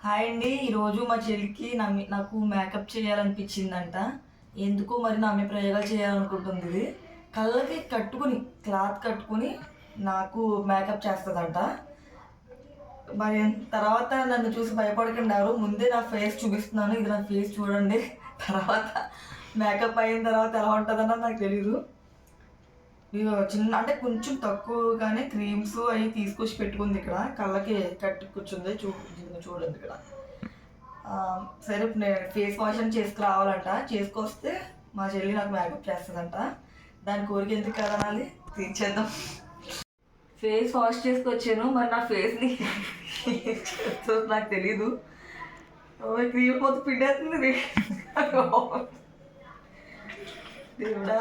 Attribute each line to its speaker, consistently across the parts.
Speaker 1: Hi అండి. ఈరోజు మా చెల్లికి నాకు మేకప్ చేయాలనిపించిందంట. ఎందుకో మరి నా మీద ప్రయోగాలు చేయాలనుకుంటుంది ఇది. కళ్ళకి కట్టుకుని క్లాత్ కట్టుకుని నాకు మేకప్ చేస్తుందంట. మరి తర్వాత నన్ను చూసి భయపడకున్నారు. ముందే నా ఫేస్ చూపిస్తున్నాను. ఇది నా ఫేస్ చూడండి. తర్వాత మేకప్ అయిన తర్వాత ఎలా ఉంటుందన్నది నాకు తెలీదు. చిన్న అంటే కొంచెం తక్కువగానే క్రీమ్స్ అవి తీసుకొచ్చి పెట్టుకుంది ఇక్కడ. కళ్ళకి కట్టి కూర్చుంది. చూడండి ఇక్కడ. సరే ఇప్పుడు నేను ఫేస్ వాష్ అని చేసుకురావాలంట. చేసుకొస్తే మా చెల్లి నాకు మేకప్ చేస్తుందంట. దాని కోరిక ఎందుకు కదనాలి, తీర్చేద్దాం. Face wash చేసుకొచ్చాను. మరి నా ఫేస్ని నాకు తెలీదు. క్రీమ్ మొత్తం పిండేస్తుంది దేవుడా.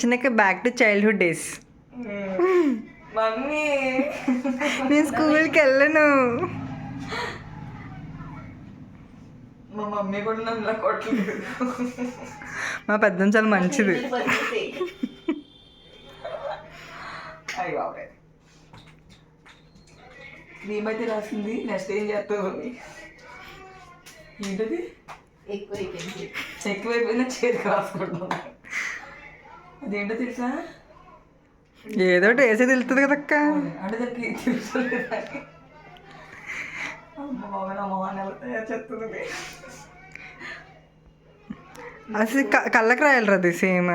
Speaker 2: చిన్నకి back to childhood days.
Speaker 1: Mummy
Speaker 2: నేను స్కూల్కి వెళ్ళను.
Speaker 1: మా మమ్మీ కూడా నన్ను కొట్టలేదు.
Speaker 2: మా పెద్ద చాలా మంచిది.
Speaker 1: అయ్యి బాబాయ్ మేమైతే రాసింది. నెక్స్ట్ ఏం చేస్తావు? ఏంటది? ఎక్కువైపోయినా చేతికి రాసుకుంటున్నా. అదేంటో తెలుసా?
Speaker 2: ఏదో ఒకటి వేసే తెలుస్తుంది కదక్క.
Speaker 1: అంటే దానికి తెలుస్తుంది. నా మొహాన్ని ఎలా తయారు చేస్తుంది.
Speaker 2: అసలు కళ్ళకి రాయాలి అది సేమ్.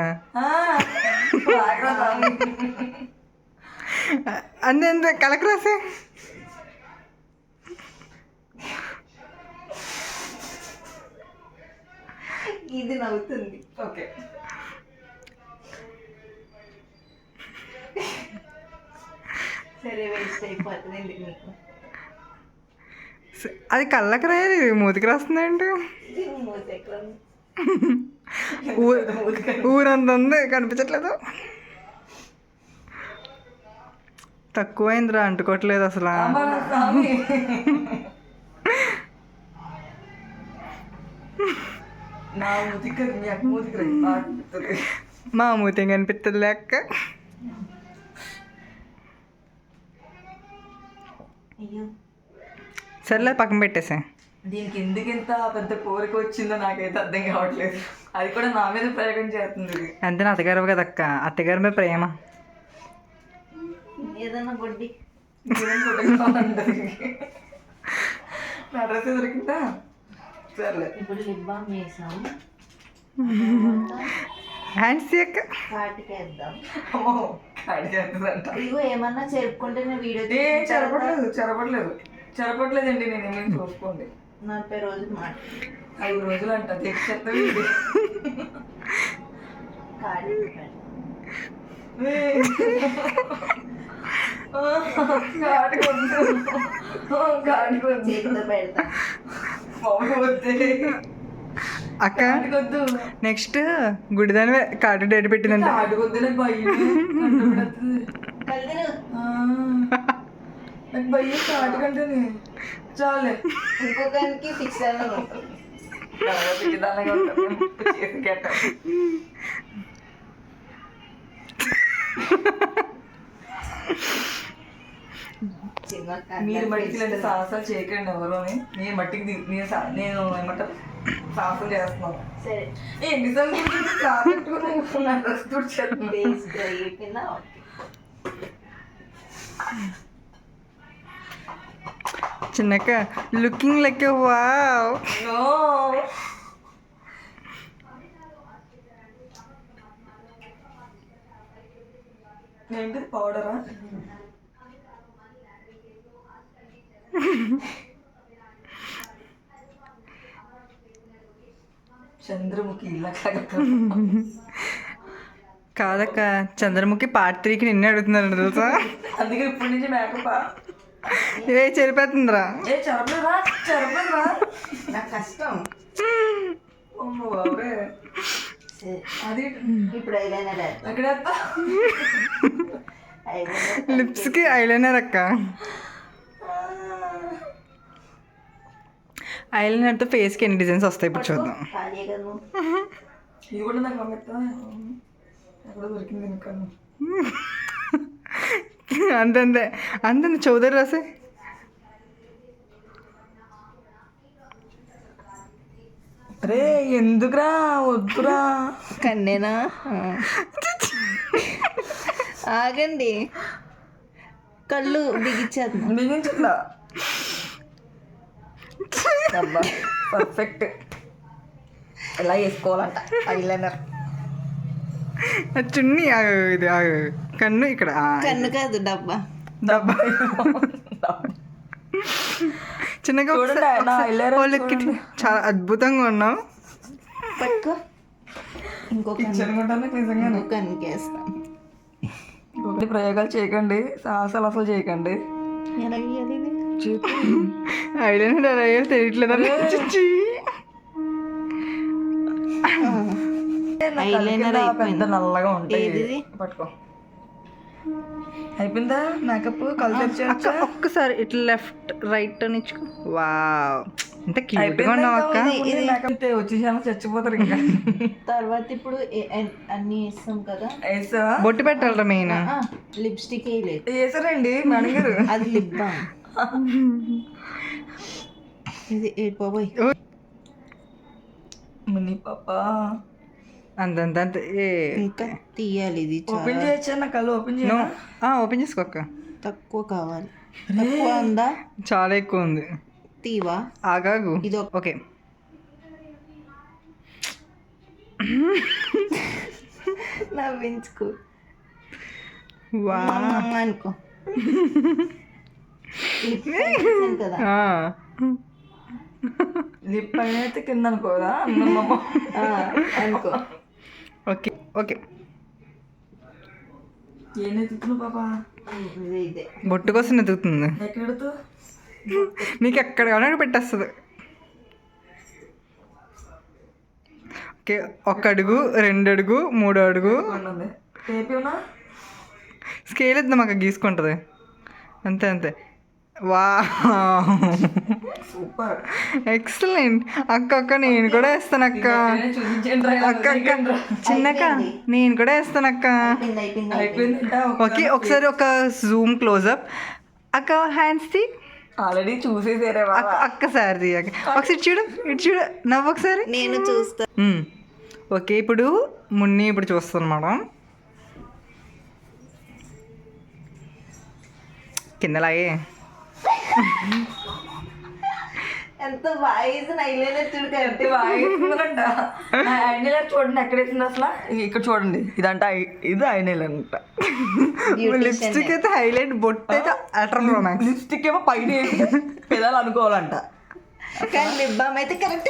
Speaker 2: అంతే కళ్ళకి రాసే.
Speaker 1: ఇది నవ్వుతుంది. ఓకే సరే వేస్ట్ అయిపోతుంది. ఎందుకు మీకు
Speaker 2: అది కళ్ళకి రాయాలి, మూతికి రాస్తుందండి. ఊరంత ఉంది, కనిపించట్లేదు. తక్కువైందిరా, అంటుకోవట్లేదు అసలు. మా మూతి కనిపిస్తుంది లెక్క. సర్లే పక్కన పెట్టేసా.
Speaker 1: దీనికి ఎందుకు ఇంత పెద్ద కోరిక వచ్చిందో నాకైతే అర్థం కావట్లేదు. అది కూడా నా మీద ప్రయోగం చేస్తుంది.
Speaker 2: అంతే, నా అత్తగారు కదక్క, అత్తగారి మీద ప్రేమ.
Speaker 1: ఏదన్నా గొడ్డి నా డ్రెస్ దొరికిందా? సర్లే ఇప్పుడు లిప్ బామ్ వేసాం.
Speaker 2: హ్యాండ్స్ అక్క
Speaker 1: కాటికేద్దాం. ఇగో ఏమన్నా చెరుపుకుంటే నేను వీడియో చెరపట్లేదండి. నేను ఏమేమి చూసుకోండి. 40 రోజులు మాట 5 రోజులు అంట. తెచ్చేస్తాను.
Speaker 2: అక్క నెక్స్ట్ గుడిదాని కార్డు డేట్ పెట్టిందంటే
Speaker 1: నాకు భయ్య కాటు కంటే చాలే. ఇంకొకరికి ఫిక్స్ మీరు మట్టికి అంటే సాహసాలు చేయకండి ఎవరోని. నేను మట్టికి నేను ఏమంటారు సాహసం చేస్తున్నాను. సరే ఎన్నిసార్లు
Speaker 2: చిన్నక్క లుకింగ్ లైక్ వావ్.
Speaker 1: ఏంటి పౌడరా? చంద్రముఖి
Speaker 2: కాదక్క, చంద్రముఖి పార్ట్ 3కి నిన్నే అడుగుతున్నారండి తెలుసా.
Speaker 1: అందుకే ఇప్పటి నుంచి మేకప్
Speaker 2: ఏ చెరిపోతుందిరా.
Speaker 1: ఏ చెరపలేదా? చెరపలేదా? నాకు కష్టం. అది ఇప్పుడు అక్కడ
Speaker 2: లిప్స్కి ఐలైనర్ అక్క. ఐలైనర్తో ఫేస్కి ఎన్ని డిజైన్స్ వస్తాయి ఇప్పుడు చూద్దాం.
Speaker 1: ఇది కూడా నాకు పంపిస్తా. ఎక్కడ దొరికింది ఇంకా
Speaker 2: అంతే అంతే చౌదరి రాసే.
Speaker 1: అరే ఎందుకురా వద్దురా.
Speaker 3: కన్నేనా ఆగండి, కళ్ళు బిగించేద్దాం.
Speaker 1: బిగించట్లా. పర్ఫెక్ట్. ఎలా వేసుకోవాలంట ఐలైనర్.
Speaker 2: చున్నీ ఇది కన్ను ఇక్కడ
Speaker 3: కన్ను కాదు డబ్బా.
Speaker 2: డబ్బా చిన్నగా
Speaker 1: చూడండి, నా eyeliner
Speaker 2: వాళ్ళకి చాలా అద్భుతంగా ఉన్నావు.
Speaker 3: పట్టుకో, ఇంకొక
Speaker 1: నిజంగా
Speaker 3: కన్నుకేస్తాం.
Speaker 1: ఇంకొకటి ప్రయోగాలు చేయకండి, సాహసాలు అసలు చేయకండి.
Speaker 2: ఐలైనర్ ఎలా అయ్యాలో తెలియట్లేదు.
Speaker 3: ఐలైనర్
Speaker 1: పెద్ద నల్లగా ఉంటాయి.
Speaker 3: ఏది?
Speaker 1: పట్టుకో. అయిపోయిందా మేకప్? కళ్ళు తెరిచా?
Speaker 2: ఒక్కసారి ఇట్లా లెఫ్ట్ రైట్ అని ఇచ్చుకో. వావ్, ఎంత క్యూట్గా ఉన్నావు అక్క.
Speaker 1: మేకప్ వచ్చేసాను, చచ్చిపోతారు ఇంకా.
Speaker 3: తర్వాత ఇప్పుడు అన్ని వేస్తాం కదా.
Speaker 1: వేసావా?
Speaker 2: బొట్టు పెట్టాలరా మెయిన్.
Speaker 3: లిప్స్టిక్ వేయలేదు,
Speaker 1: వేసారండి మేడం గారు.
Speaker 3: అది లిప్ బామ్. ఇది ఏడు బాబోయ్.
Speaker 1: మినీ పాపా
Speaker 2: అంతే
Speaker 3: ఇంకా తీయాలి. ఇది
Speaker 1: ఓపెన్ చేయొచ్చా? నా కళ్ళు ఓపెన్ చేయను.
Speaker 2: ఓపెన్ చేసుకో అక్క.
Speaker 3: తక్కువ కావాలి. తక్కువ ఉందా?
Speaker 2: చాలా ఎక్కువ ఉంది.
Speaker 3: తీవా
Speaker 2: ఆగాగు.
Speaker 3: ఇది
Speaker 2: ఓకే.
Speaker 3: నవ్వించుకో.
Speaker 2: వా
Speaker 3: అనుకో కదా.
Speaker 1: లిప్ పైన అయితే కింద అనుకోరా?
Speaker 3: అనుకో.
Speaker 2: Okay okay.
Speaker 1: ఏం ఎత్తుతున్నావు పాపా?
Speaker 3: ఇదే
Speaker 2: బొట్టు కోసం ఎదుగుతుంది.
Speaker 1: ఎక్కడతో?
Speaker 2: నీకు ఎక్కడ కావాలంటే పెట్టేస్తుంది. ఓకే, 1 అడుగు 2 అడుగు 3 అడుగు.
Speaker 1: టేపేనా?
Speaker 2: స్కేల్ ఇద్దాం అక్క, గీసుకుంటుంది. అంతే. వా
Speaker 1: సూపర్,
Speaker 2: ఎక్సలెంట్ అక్క. నేను కూడా వేస్తాను అక్క. అక్క చిన్నక్క నేను కూడా వేస్తాను అక్క.
Speaker 1: అయిపోయిందంట.
Speaker 2: ఓకే, ఒకసారి ఒక జూమ్ క్లోజప్ అక్క. హ్యాండ్స్ తీ.
Speaker 1: ఆల్రెడీ చూసేసారే
Speaker 2: అక్క సారి తీయక ఒకసారి ఇటు చూడు నవ్వు ఒకసారి.
Speaker 3: నేను చూస్తా.
Speaker 2: ఓకే, ఇప్పుడు మున్ని ఇప్పుడు చూస్తాను మేడం. కిందలాగే
Speaker 3: ఎంత వాయిస్ ఐలైనర్ చూడకండి.
Speaker 1: ఐనైలర్ చూడండి ఎక్కడ వేసింది అసలు. ఇక్కడ చూడండి, ఇదంట ఇది ఐనైలర్ అంట.
Speaker 2: లిప్స్టిక్ అయితే హైలైట్, బొట్టు అయితే అల్ట్రా ప్రో మ్యాక్స్.
Speaker 1: లిప్స్టిక్ ఏమో పైన పెదాలు అనుకోవాలంట.
Speaker 3: కానీ లిప్ బామ్ అయితే కరెక్ట్.